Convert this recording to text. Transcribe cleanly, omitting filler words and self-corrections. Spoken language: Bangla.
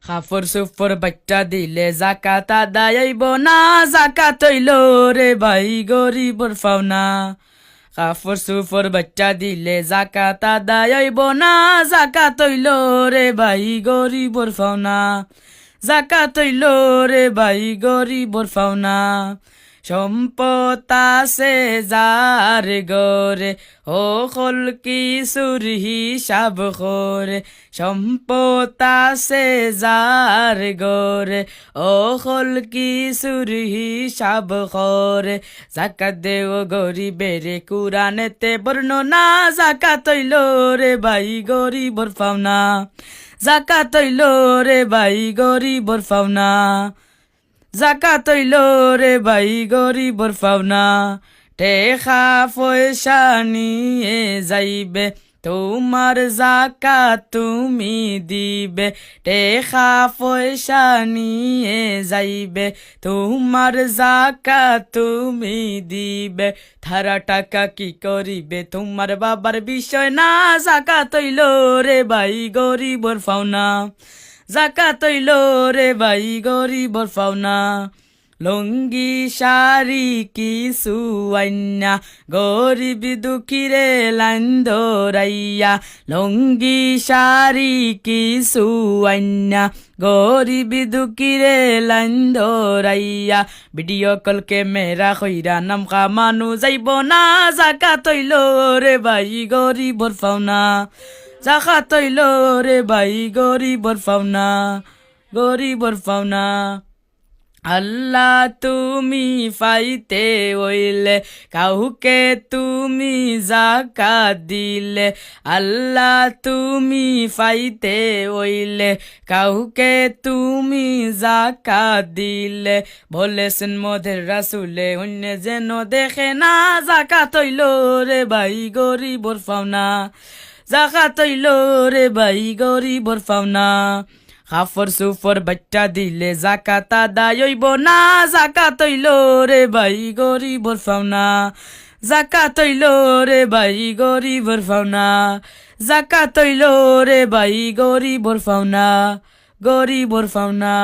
কাফর সুফর বাচ্চা দিলে জাকাত আদায় হইব না, জাকাত হইল রে ভাই গরিবর ফাওনা। কাফর সুফর বাচ্চা দিলে জাকাত আদায় হইব না, জাকাত হইল রে ভাই গরিবর ফাওনা। জাকাত হইল রে ভাই গরিবর ফাওনা। সম্পদ আছে যার গরে, ও হল কিছুর হিসাব করে। সম্পদ আছে যার গরে, ও হল কিছুর হিসাব করে। জাকাত দেও গরিবেরে কুরআনেতে বর্ণনা, জাকাত হইল রে ভাই গরিবর ফাওনা। জাকাত হইল রে ভাই গরিবর ফাওনা। জাকাত হইল রে ভাই গরিবর ফাওনা। টেকা পয়সা নিয়ে যাইবে, তোমার জাকাত তুমি দিবে। টেকা পয়সা নিয়ে যাইবে, তোমার জাকাত তুমি দিবে। ধারা টাকা কি করিবে তোমার বাবার বিষয় না, জাকাত হইল রে ভাই গরিবর ফাওনা। জাকাত হইল রে ভাই গরিবর ফাওনা। লঙ্গি শাড়ি কিছু আইনা, গরিব দুঃখীরে লাইন ধরাইয়া। লঙ্গি শাড়ি কিছু আইনা, গরিব দুঃখীরে লাইন ধরাইয়া। ভিডিও কল ক্যামেরা কইরা নাম কামানো যাইব না, জাকাত হইল রে ভাই গরিবর ফাওনা। জাকাত হইল রে ভাই গরিবর ফাওনা। গরিবর ফাওনা। আল্লাহ তুমি পাইতে হইলে, কাউকে তুমি জাকাত দিলে। আল্লাহ তুমি পাইতে হইলে, কাউকে তুমি জাকাত দিলে। বলেছেন মোদের রাসূলে, অন্য যেন দেখে না, জাকাত হইল রে ভাই গরিবর ফাওনা। জাকাত হইল রে ভাই গরিবর ফাওনা। কাফর সুফর বাচ্চা দিলে জাকাত আদায় হইব না, জাকাত হইল রে ভাই গরিবর ফাওনা। জাকাত হইল রে ভাই গরিবর ফাওনা। জাকাত হইল রে ভাই গরিবর ফাওনা। গরিবর ফাওনা।